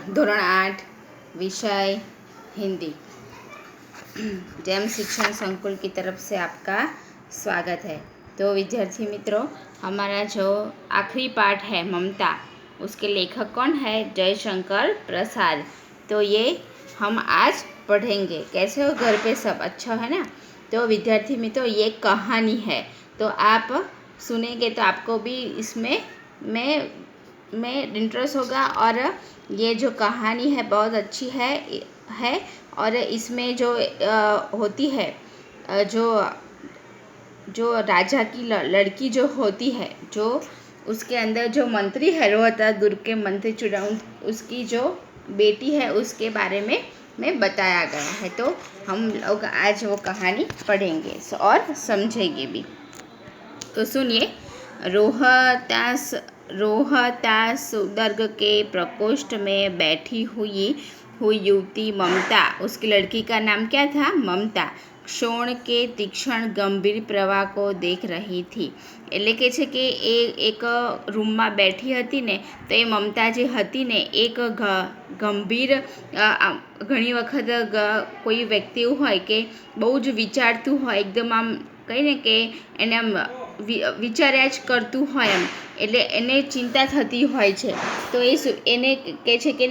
ધોરણ 8 विषय हिंदी। जैम शिक्षण संकुल की तरफ से आपका स्वागत है। तो विद्यार्थी मित्रों, हमारा जो आखिरी पाठ है ममता, उसके लेखक कौन है? जयशंकर प्रसाद। तो ये हम आज पढ़ेंगे। कैसे हो घर पे सब? अच्छा है ना? तो विद्यार्थी मित्रों, ये कहानी है, तो आप सुनेंगे तो आपको भी इसमें में इंटरेस्ट होगा। और ये जो कहानी है बहुत अच्छी है। और इसमें जो होती है, जो राजा की लड़की जो होती है, जो उसके अंदर जो मंत्री है, रोहतास के मंत्री चुनाव, उसकी जो बेटी है, उसके बारे में बताया गया है। तो हम लोग आज वो कहानी पढ़ेंगे और समझेंगे भी। तो सुनिए। रोहतास दुर्ग के प्रकोष्ठ में बैठी हुई युवती ममता, उसकी लड़की का नाम क्या था? ममता, क्षोण के तीक्ष्ण गंभीर प्रवाह को देख रही थी। એટલે કે છે કે એ એક રૂમમાં બેઠી હતી ને, તો એ મમતા જે હતી ને, એક ગંભીર ઘણી વખત કોઈ વ્યક્તિ એવું હોય કે બહુ જ વિચારતું હોય, એકદમ આમ કહીને કે એને આમ વિચાર્યા જ કરતું હોય એમ, એટલે એને ચિંતા થતી હોય છે। તો એને કહે છે કે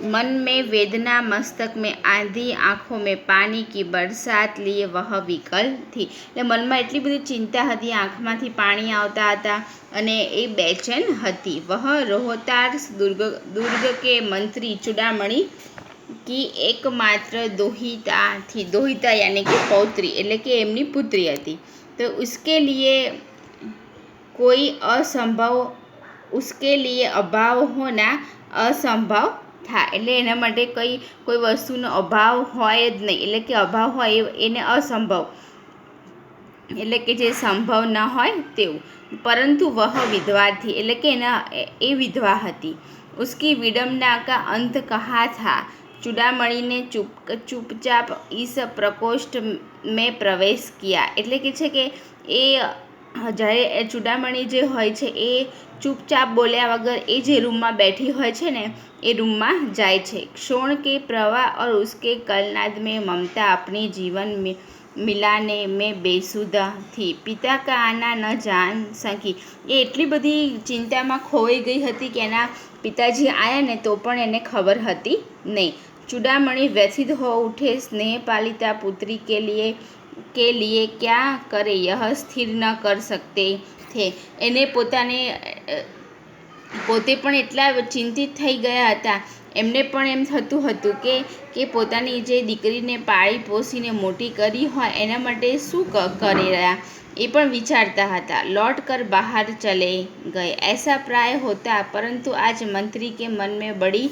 मन में वेदना, मस्तक में आंधी, आँखों में पानी की बरसात लिए वह विकल थी। એટલે મનમાં એટલી બધી चिंता હતી, આંખમાંથી પાણી આવતા હતા અને એ બેચેન હતી। वह रोहतास दुर्ग के मंत्री चूड़ामणि की एकमात्र दोहिता थी। दोहिता यानी कि पौत्री, એટલે કે એમની પુત્રી હતી। तो उसके लिए अभाव होना असंभव था। એટલે એના માટે કોઈ વસ્તુનો અભાવ હોય જ નહીં, એટલે કે અભાવ હોય એને અસંભવ, એટલે કે જે સંભવ ન હોય તેવું। પરંતુ वह विधवा थी, એટલે કે એ વિધવા હતી। उसकी विडम्बना का अंत कहा था। चूड़ामणि ने चुपचाप इस प्रकोष्ठ में प्रवेश किया। એટલે કે છે કે એ જ્યારે ચૂડામણી જે હોય છે એ ચૂપચાપ બોલ્યા વગર એ જે રૂમમાં બેઠી હોય છે ને, એ રૂમમાં જાય છે। क्षोण के प्रवाह और उसके कलनाद में ममता अपनी जीवन मिलाने में बेसुधा थी। पिता का आना न जान सकी। એ એટલી બધી ચિંતામાં ખોવાઈ ગઈ હતી કે એના પિતાજી આવ્યા ને તો પણ એને ખબર હતી નહીં। चूड़ामणि व्यथित हो उठे। स्नेह पालिता पुत्री के लिए क्या करे यह स्थिर न कर सकते थे। એને પોતે પણ એટલા ચિંતિત થઈ ગયા હતા। એમને પણ એમ થતું હતું કે પોતાની જે દીકરીને પાળી પોસીને મોટી કરી હોય એના માટે શું કરી રહ્યા, એ પણ વિચારતા હતા। लौट कर बाहर चले गए। ऐसा प्राय होता, परंतु आज मंत्री के मन में बड़ी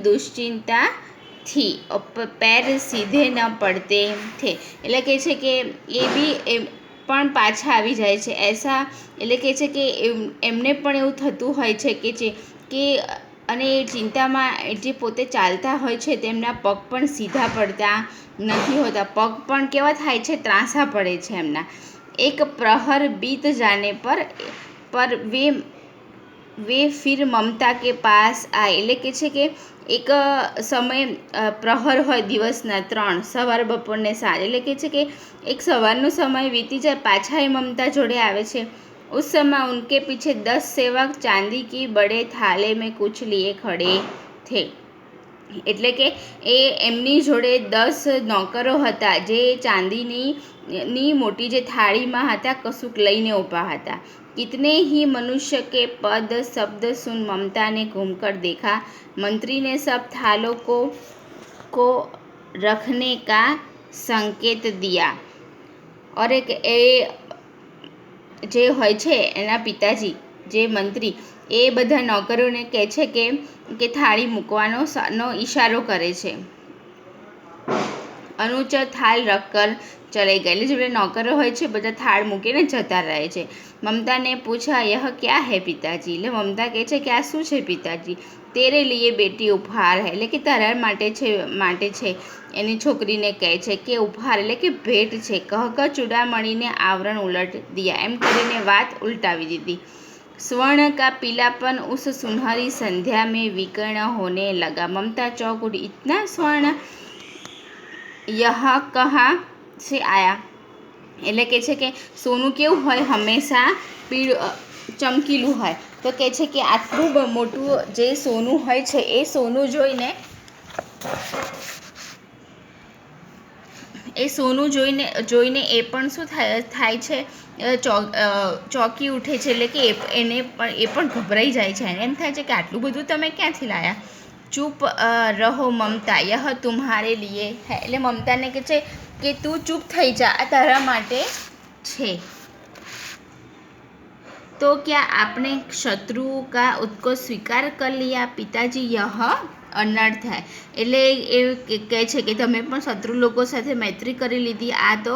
दुश्चिंता थी। पैर सीधे न पड़ते थे। એટલે કે છે કે એ બી પણ પાછા આવી જાય છે। એસા એટલે કે છે કે એમને પણ એવું થતું હોય છે કે અને એ ચિંતામાં જે પોતે ચાલતા હોય છે તેમના પગ પણ સીધા પડતા નથી હોતા, પગ પણ કેવા થાય છે? ત્રાંસા પડે છે એમના। એક પ્રહર बीत जाने पर वे फिर ममता के पास आए। એટલે કે છે કે એક સમય પ્રહર હોય દિવસના 3, સવાર બપોર ને સાંજ, એટલે કે છે કે એક સવારનો સમય વીતી જાય, પાછા એ મમતા જોડે આવે છે। उस समय उनके पीछे 10 सेवक चांदी की बड़े थाले में कुछ लिए खड़े थे। એટલે કે એમની જોડે 10 નોકરો હતા જે ચાંદીની મોટી જે થાળીમાં હતા, કશુંક લઈને ઊભા હતા। कितने ही मनुष्य के पद शब्द सुन ममता ने घूमकर देखा। मंत्री ने सब थालों को रखने का संकेत दिया। और एक જે હોય છે એના પિતાજી જે મંત્રી, એ બધા નોકરોને કહે છે કે થાળી મૂકવાનો ઈશારો કરે છે। अनुचर थाल रखकर चले गए। એટલે જે નોકરો હોય છે બધા થાળ મૂકીને જતા રહે છે। મમતા ने पूछा यह क्या है पिताजी। એટલે મમતા કહે છે કે આ શું છે પિતાજી? तेरे लिए बेटी उपहार है। એટલે કે તારા માટે છે। એની છોકરીને કહે છે કે ઉપહાર એટલે કે ભેટ છે। કહકર ચૂડામણીને આવરણ ઉલટ દિયા, એમ કરીને વાત ઉલટાવી દીધી। स्वर्ण का पीलापन उस सुनहरी संध्या में विकीर्ण होने लगा। ममता चौंक उठी, इतना स्वर्ण यह कहाँ से आया? એટલે કે છે કે સોનું કેવું હોય, હંમેશા ચમકીલું હોય, તો કહે છે કે આટલું મોટું જે સોનું હોય છે એ સોનું જોઈને એ પણ શું થાય છે, ચોંકી ઉઠે છે, એટલે કે એ પણ ગભરાઈ જાય છે. એને એમ થાય છે કે આટલું બધું તમે ક્યાંથી લાયા? ચૂપ રહો મમતા, યહ તુમ્હારે લીએ હૈ. એટલે મમતાને કહે છે કે તું ચૂપ થઈ જા, આ તારા માટે છે. तो क्या आपने शत्रु का उसको स्वीकार कर लिया पिताजी? यह अनर्थ है. એટલે એ કહે છે કે તમે પણ શત્રુ લોકો સાથે મૈત્રી કરી લીધી, આ તો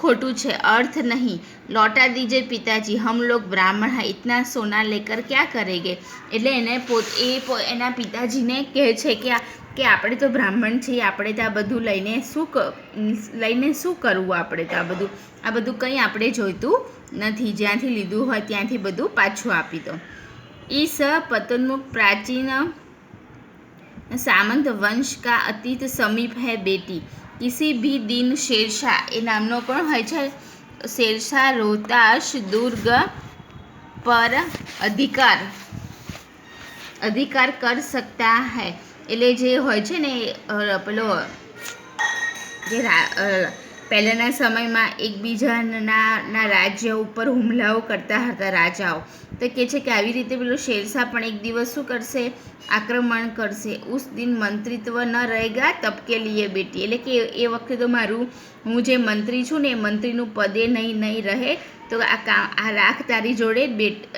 ખોટું છે, अर्थ नहीं. लौटा दीजिए पिताजी, हम लोग ब्राह्मण हैं, इतना सोना लेकर क्या करेंगे? એટલે એના પિતાજીને કહે છે કે આપણે તો બ્રાહ્મણ છીએ, આપણે તો આ બધું લઈને શું કરવું? આપણે તો આ બધું કંઈ આપણે જોઈતું નથી, જ્યાંથી લીધું હોય ત્યાંથી બધું પાછું આપી દો. इस पतनमुख प्राचीन सामंत वंश का अतीत समीप है बेटी. किसी भी दिन शेरशाह એ નામનો પણ હોય છે, शेरशाह रोहतास दुर्ग पर अधिकार कर सकता है. એટલે જે હોય છે ને પેલો જે પહેલાંના સમયમાં એકબીજાના રાજ્ય ઉપર હુમલાઓ કરતા હતા રાજાઓ, તો કહે છે કે આવી રીતે પેલો શેરશાહ પણ એક દિવસ શું કરશે? આક્રમણ કરશે. ઉસ દિન મંત્રીત્વ ન રહેગા તબ કે લીએ બેટી. એટલે કે એ વખતે તો હું જે મંત્રી છું ને એ મંત્રીનું પદે નહીં રહે, તો આ રાખ તારી જોડે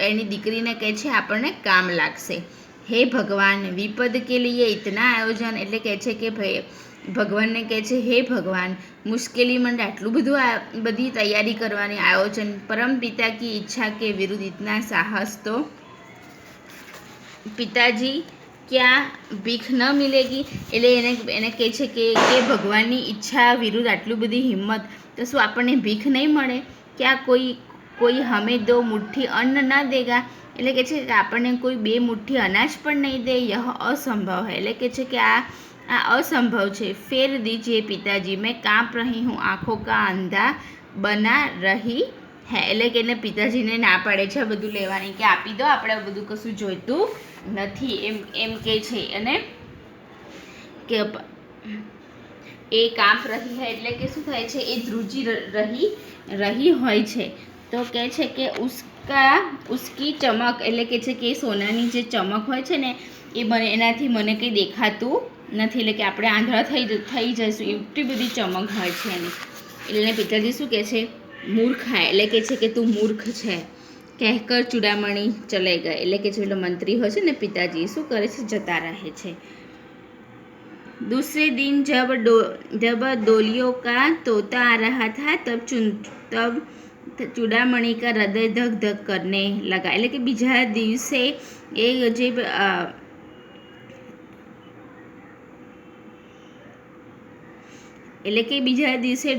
એની દીકરીને કહે છે આપણને કામ લાગશે. હે ભગવાન, વિપદ કે લીએ ઇતના આયોજન. એટલે કહે છે કે ભાઈ ભગવાનને કહે છે, હે ભગવાન, મુશ્કેલી માટે આટલું બધું બધી તૈયારી કરવાની આયોજન. પરમ પિતા કી ઈચ્છા કે વિરુદ્ધ ઇતના સાહસ તો પિતાજી ક્યાં ભીખ ન મિલેગી. એટલે એને કહે છે કે ભગવાનની ઈચ્છા વિરુદ્ધ આટલું બધી હિંમત, તો શું આપણને ભીખ નહીં મળે? ક્યાં કોઈ હમે દો મુઠ્ઠી અન્ન ના દેગા. એટલે કહે છે કે આપણને કોઈ 2 મુઠ્ઠી અનાજ પણ નહીં દે. યહ અસંભવ હૈ. એટલે કહે છે કે આ असंभव છે. फेर दीजिए पिताजी, मैं कांप रही हूँ, आँखों का अंधा बना रही है. એટલે કે એને પિતાજીને ના પાડે છે બધું લેવાની, કે આપી દો, આપણે બધું કશું જોઈતું નથી એમ કહે છે. અને કે એ કાંપ રહી है એટલે કે શું થાય છે? એ ધ્રુજી રહી હોય છે. તો કહે છે કે ઉસકી ચમક, એટલે કે છે કે સોનાની જે ચમક હોય છે ને એનાથી મને કંઈ દેખાતું નથી. એટલે કે આપણે આંધળા થઈ જઈશું, એટલી બધી ચમક હોય છે એની. એટલે પિતાજી શું કહે છે? મૂર્ખ है. એટલે કે છે કે તું મૂર્ખ છે. કહેકર ચૂડામણી ચલે ગए. એટલે કે જે પેલો મંત્રી હોય છે ને પિતાજી, શું કરે છે? જતા રહે છે. दूसरे दिन जब डोलियों का तोता आ रहा था तब चूड़ामणि का हृदय धक धक करने लगा. એટલે કે બીજા દિવસે એ જે એટલે કે બીજા દિવસે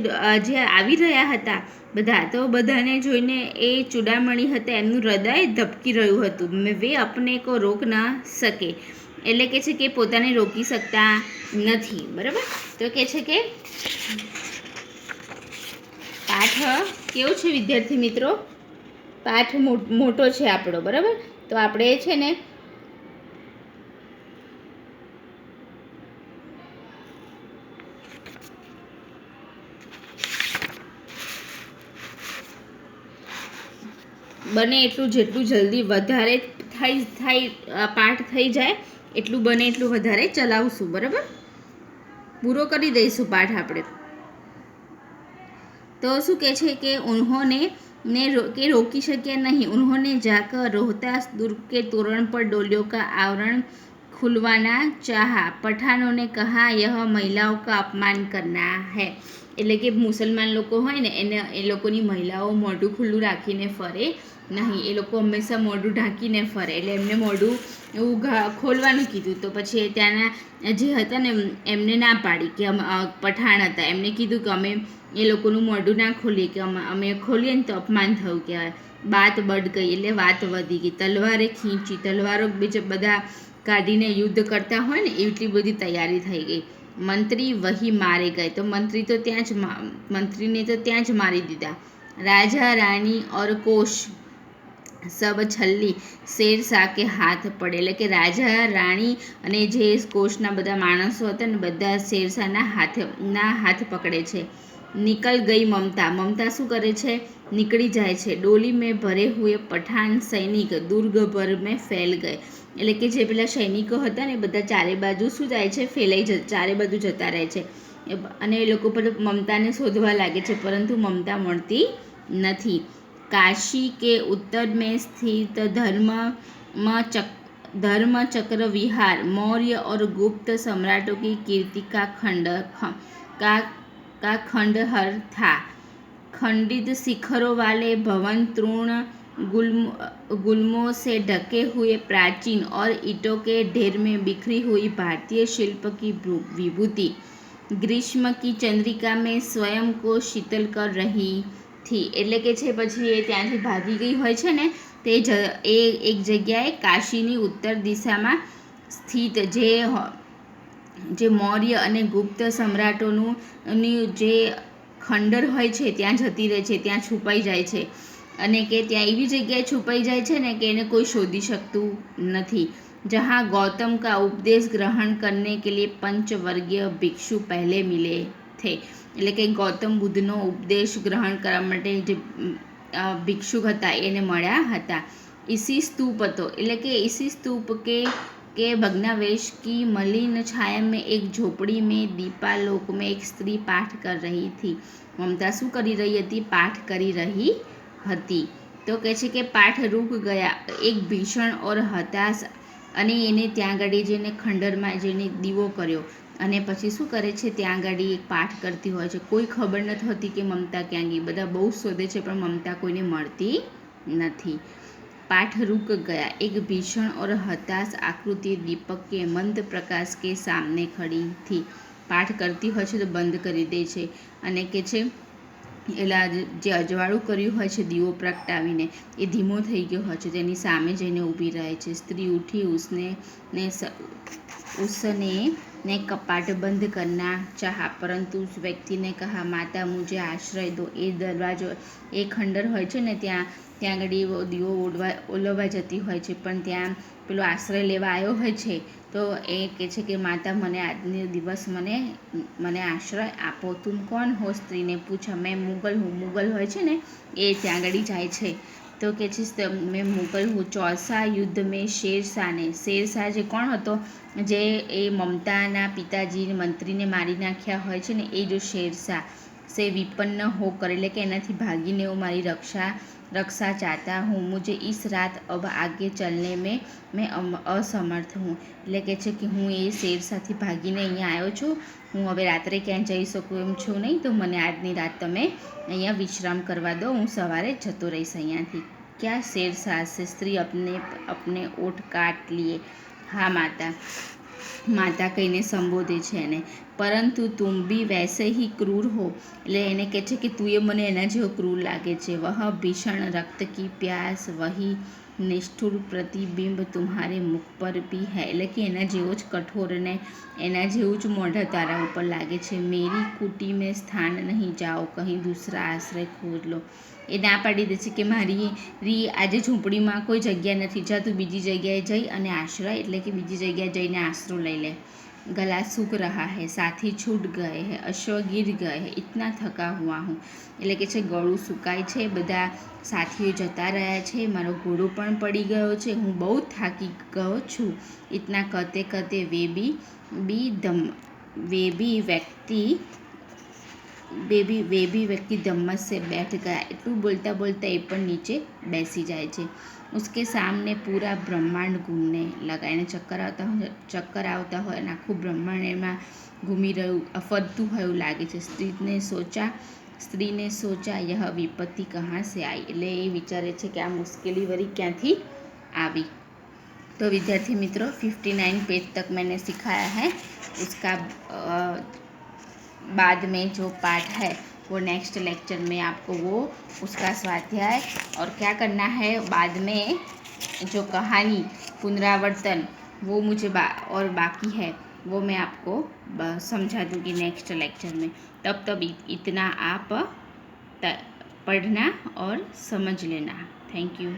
જે આવી રહ્યા હતા બધા, તો બધાને જોઈને એ ચૂડામણી હતા એમનું હૃદય ધબકી રહ્યું હતું. વે અપને કો રોક ન શકે. એટલે કે છે કે પોતાને રોકી શકતા નથી. બરાબર? તો કે છે કે પાઠ કેવો છે વિદ્યાર્થી મિત્રો? પાઠ મોટો છે આપણો. બરાબર? તો આપણે છે ને બને એટલું જેટલું જલ્દી વધારે પાઠ થઈ જાય એટલું બને એટલું વધારે ચલાવશું. બરાબર? પૂરો કરી દઈશું પાઠ આપણે. તો શું કહે છે કે ઉन्होंने रोकी शक्या नहीं. उन्होंने जाकर रोहतास दुर्ग के तोरण पर डोलियों का आवरण खुलवाना चाहा। पठानों ने कहा यह महिलाओं का अपमान करना है। એટલે કે મુસલમાન લોકો હોય ને એ લોકોની મહિલાઓ મોઢું ખુલ્લું રાખીને ફરે નહીં, એ લોકો હંમેશા મોઢું ઢાંકીને ફરે, એટલે એમને મોઢું એવું ખોલવાનું કીધું. તો પછી ત્યાંના જે હતા ને એમને ના પાડી કે પઠાણ હતા, એમને કીધું કે અમે એ લોકોનું મોઢું ના ખોલીએ, કે અમે ખોલીએ ને તો અપમાન થયું કહેવાય. બાત બઢ ગઈ એટલે વાત વધી ગઈ. તલવારે ખીંચી, તલવારો બીજા બધા કાઢીને યુદ્ધ કરતા હોય ને એટલી બધી તૈયારી થઈ ગઈ. મંત્રી વહી મારે ગए, તો મંત્રીને તો ત્યાં જ મારી દીધા. રાજા રાણી ઓર કોશ સબ છલ્લી શેરશાહ કે હાથ પડે, એટલે કે રાજા રાણી અને જે કોશના બધા માણસો હતા ને બધા શેરશાહના હાથ પકડે છે. નિકલ ગઈ મમતા, મમતા શું કરે છે? નીકળી જાય છે. ડોલી મેં ભરે હુએ પઠાન સૈનિક દુર્ગ ભર મેં ફેલ ગए, એટલે કે જે પેલા સૈનિકો હતા ને બધા ચારે બાજુ શું જાય છે? ચારે બાજુ જતા રહે છે, અને એ લોકો પર મમતાને શોધવા લાગે છે, પરંતુ મમતા મળતી નથી. काशी के उत्तर में स्थित धर्म चक्र विहार मौर्य और गुप्त सम्राटों की कीर्ति का खंडहर था. खंडित शिखरों वाले भवन तृण गुल्मों से ढके हुए प्राचीन और ईंटों के ढेर में बिखरी हुई भारतीय शिल्प की विभूति ग्रीष्म की चंद्रिका में स्वयं को शीतल कर रही थी. એટલે કે છે પછી એ ત્યાંથી ભાગી ગઈ હોય છે ને તે એક જગ્યાએ કાશીની ઉત્તર દિશામાં સ્થિત જે મૌર્ય અને ગુપ્ત સમ્રાટોનું જે ખંડર હોય છે ત્યાં જતી રહે છે, ત્યાં છુપાઈ જાય છે, અને કે ત્યાં એવી જગ્યાએ છુપાઈ જાય છે ને કે એને કોઈ શોધી શકતું નથી. जहाँ गौतम का उपदेश ग्रहण करने के लिए पंचवर्गीय भिक्षु पहले मिले थे, એટલે કે ગૌતમ બુદ્ધનો ઉપદેશ ગ્રહણ કરવા માટે જે ભિક્ષુક હતા એને મળ્યા હતા. इसी स्तूप હતો, એટલે કે इसी स्तूप के भग्नावशेष की मलिन छाया में एक झोपड़ी में दीपालोक में एक स्त्री पाठ कर रही थी. મમતા શું કરી રહી હતી? પાઠ કરી રહી હતી. તો કહે છે કે પાઠ રૂક ગયા, એક ભીષણ ઓર હતાશ, અને એને ત્યાં આગળ જઈને ખંડરમાં જઈને દીવો કર્યો, અને પછી શું કરે છે ત્યાં આગળ એક પાઠ કરતી હોય છે. કોઈ ખબર નથી હોતી કે મમતા ક્યાં ગઈ, બધા બહુ શોધે છે પણ મમતા કોઈને મળતી નથી. पाठ रुक गया, एक भीषण और हताश आकृति दीपक के मंद प्रकाश के सामने खड़ी थी. પાઠ કરતી હોય છે તો બંધ કરી દે છે, અને કે છે એલા જે અજવાળું કર્યું હોય છે દીવો પ્રગટાવીને એ ધીમો થઈ ગયો હોય છે, તેની સામે જઈને ઊભી રહે છે. સ્ત્રી ઉઠી उसने कपाट बंद करना चाहा, परंतु उस व्यक्ति ने कहा माता मुझे आश्रय दो. એ દરવાજો એ ખંડર હોય છે ને ત્યાં આગળ દીવો ઓલવવા જતી હોય છે, પણ ત્યાં પેલો આશ્રય લેવા આવ્યો હોય છે, તો એ કહે છે કે માતા મને આજનો દિવસ મને આશ્રય આપો. તુમ કોણ હો? સ્ત્રીને પૂછા. મેં મુગલ હું. મુગલ હોય છે ને એ ત્યાં આગળ જાય છે, તો કે છે મેં મુગલ હું. ચોસા યુદ્ધ મેં શેરશાહ જે કોણ હતો? જે એ મમતાના પિતાજી મંત્રીને મારી નાખ્યા હોય છે ને એ જો શેરશાહ સે વિપન્ન હો કર, એટલે કે એનાથી ભાગીને હું મારી रक्षा चाहता हूँ. मुझे इस रात अब आगे चलने में असमर्थ हूँ. એટલે કે છે કે હું એ શેરશાહથી ભાગીને અહીંયા આવ્યો છું, હું હવે રાત્રે ક્યાંય જઈ શકું એમ છું નહીં, તો મને આજની રાત તમે અહીંયા વિશ્રામ કરવા દો, હું સવારે જતો રહીશ અહીંયાથી. ક્યાં શેરશાહ સે? સ્ત્રી अपने ओठ काट लिए. હા માતા કહીને સંબોધે છે એને. પરંતુ તુમ બી વૈસે હી ક્રૂર હો, એટલે એને કહે છે કે તું એ મને એના જેવો ક્રૂર લાગે છે. વહ ભીષણ રક્ત કી પ્યાસ વહી નિષ્ઠુર પ્રતિબિંબ તુમ્હારે મુખ પર ભી હૈ, એટલે કે એના જેવો જ કઠોર ને એના જેવું જ મોઢા તારા ઉપર લાગે છે. મેરી કુટી મેં સ્થાન નહીં, જાઓ કહી દૂસરા આશ્રય ખોજ લો. એ ના પાડી દે છે કે મારી આજે ઝૂંપડીમાં કોઈ જગ્યા નથી, જા તું બીજી જગ્યાએ જઈ અને આશ્રય એટલે કે બીજી જગ્યાએ જઈને આશરો લઈ લે. ગલા સૂખ રહા હૈ, સાથી છૂટ ગए હૈ, અશ્વ ગીર ગए હૈ, ઇતના થકા હુઆ હું, એટલે કે છે ગળું સુકાય છે, બધા સાથીઓ જતા રહ્યા છે, મારો ઘોડો પણ પડી ગયો છે, હું બહુ થાકી ગયો છું. ઇતના કતે કતે વે બી વ્યક્તિ वे भी व्यक्ति धम्मस से बैठ गया। એટલું બોલતા બોલતા એ પણ નીચે બેસી જાય છે। उसके सामने पूरा ब्रह्मांड घूमने लगा। એને ચક્કર આવતા હોય અને આખું બ્રહ્માંડ એમાં ઘૂમી રહ્યું ફરતું હોય એવું લાગે છે। સ્ત્રીને સોચા यह विपत्ति कहाँ से आई। એટલે એ વિચારે છે કે આ મુશ્કેલી વળી ક્યાંથી આવી। तो विद्यार्थी मित्रों 59 पेज तक मैंने सिखाया है। उसका बाद में जो पाठ है वो नेक्स्ट लेक्चर में आपको वो उसका स्वाध्याय और क्या करना है बाद में जो कहानी पुनरावर्तन वो मुझे और बाकी है वो मैं आपको समझा दूँगी नेक्स्ट लेक्चर में। तब इतना आप पढ़ना और समझ लेना। Thank you.